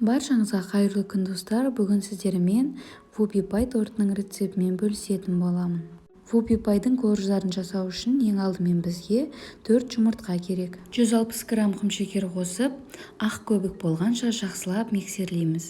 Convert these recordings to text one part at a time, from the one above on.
Баршаңызға қайырлы күн достар. Бүгін сіздермен вупи пай тортының рецептімен бөлісетін боламын. Вупи пайдың корждарын жасау үшін ең алдымен бізге 4 жұмыртқа керек. 160 грамм құмшекер қосып, ақ көбік болғанша жақсылап миксерлейміз.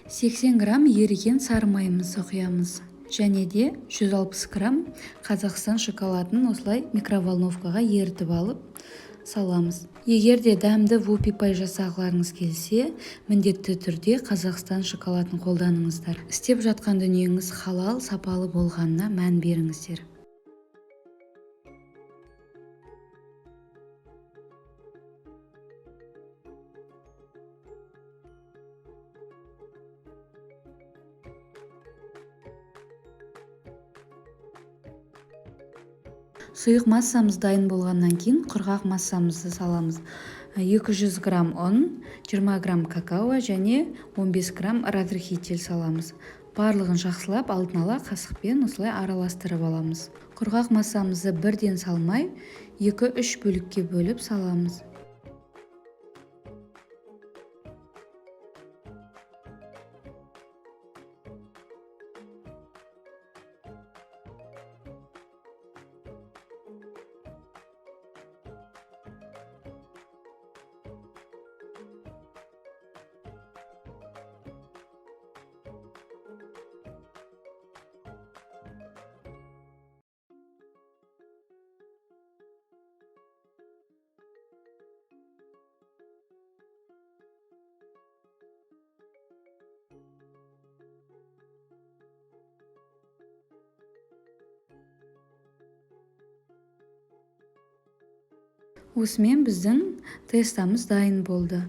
Сексен грамм еріген сары майымызды құямыз. Және де 160 грамм Қазақстан шоколадын осылай микроволновкаға ерітіп алып саламыз. Егер де дәмді вупи пай жасағыларыңыз келсе, міндетті түрде Қазақстан шоколадын қолданыңыздар. Істеп жатқан дүниеңіз халал, сапалы болғанына мән беріңіздер. Сұйық массамыз дайын болғаннан кейін құрғақ массамызды саламыз. 200 грамм ұн, 20 грамм какао және 15 грамм разрыхитель саламыз. Барлығын жақсылап алдын ала қасықпен осылай араластырып аламыз. Құрғақ массамызды бірден салмай, 2-3 бөлікке бөліп саламыз. Осымен біздің тестамыз дайын болды.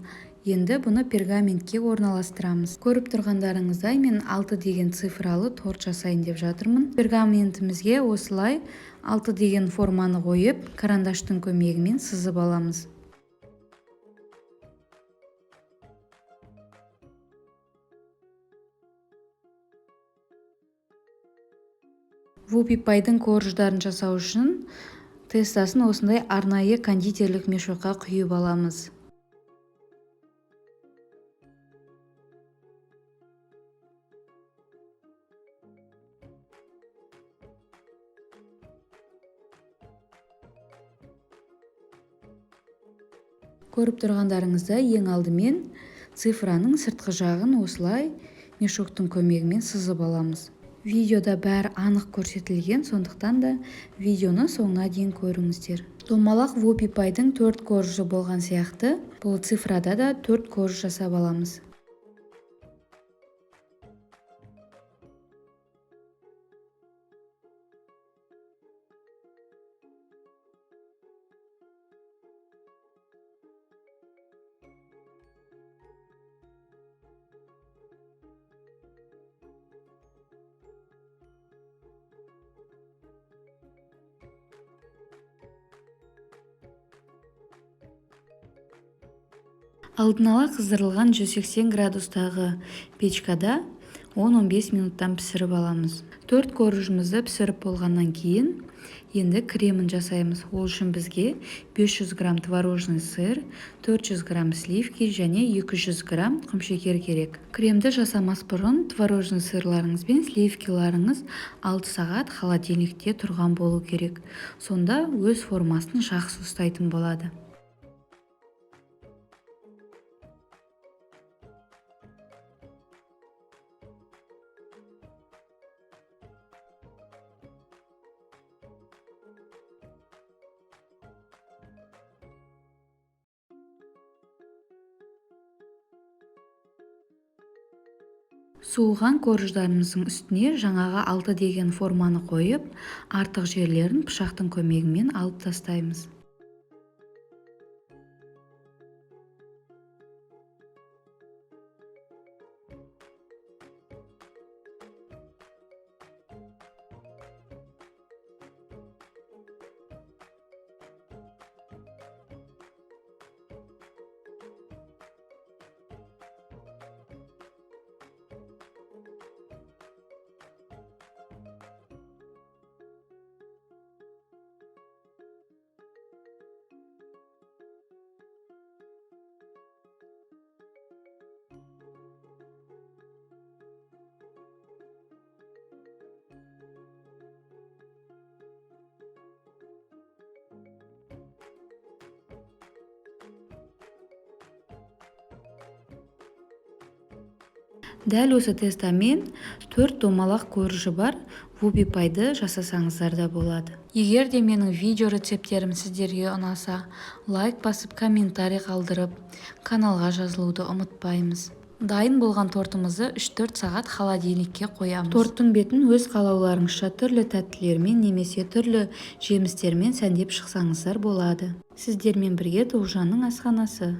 Енді бұны пергаментке орналастырамыз. Көріп тұрғандарыңыздай мен 6 деген цифралы торт жасайын деп жатырмын. Пергаментімізге осылай 6 деген форманы қойып, карандаштың көмегімен сызып аламыз. Вупи пайдың корждарын жасау үшін тестасын осындай арнайы кондитерлік мешокқа құйып аламыз. Көріп тұрғандарыңызда ең алдымен цифраның сыртқы жағын осылай мешоктың көмегімен сызып аламыз. Видеода бәрі анық көрсетілген, сондықтан да видеоны соңына дейін көріңіздер. Домалақ вупи пайдың 4 коржы болған сияқты, бұл цифрада да 4 корж жасап аламыз. Алдын ала қыздырылған 180 градустағы печкада 10-15 минуттан пісіріп аламыз. 4 коржымызды пісіріп болғаннан кейін енді кремін жасаймыз. Ол үшін бізге 500 грамм творожный сыр, 400 грамм сливки және 200 грамм құмшекер керек. Кремді жасамас бұрын творожный сырларыңыз бен сливкиларыңыз 6 сағат холодильникте тұрған болу керек. Сонда өз формасын жақсы ұстайтын болады. Суыған корждарымыздың үстіне жаңағы 6 деген форманы қойып, артық жерлерін пышақтың көмегімен алып тастаймыз. Дәл осы тестамен 4 домалақ коржы бар вуби пайды жасасаңыздар да болады. Егер де менің видео рецепттерім сіздерге ұнаса, лайк басып, комментарий қалдырып, каналға жазылуды ұмытпаймыз. Дайын болған тортымызды 3-4 сағат холодильникке қоямыз. Торттың бетін өз қалауларыңызша түрлі тәттілермен немесе түрлі жемістермен сәндеп шықсаңыздар болады. Сіздермен бірге Тоғжанның асханасы.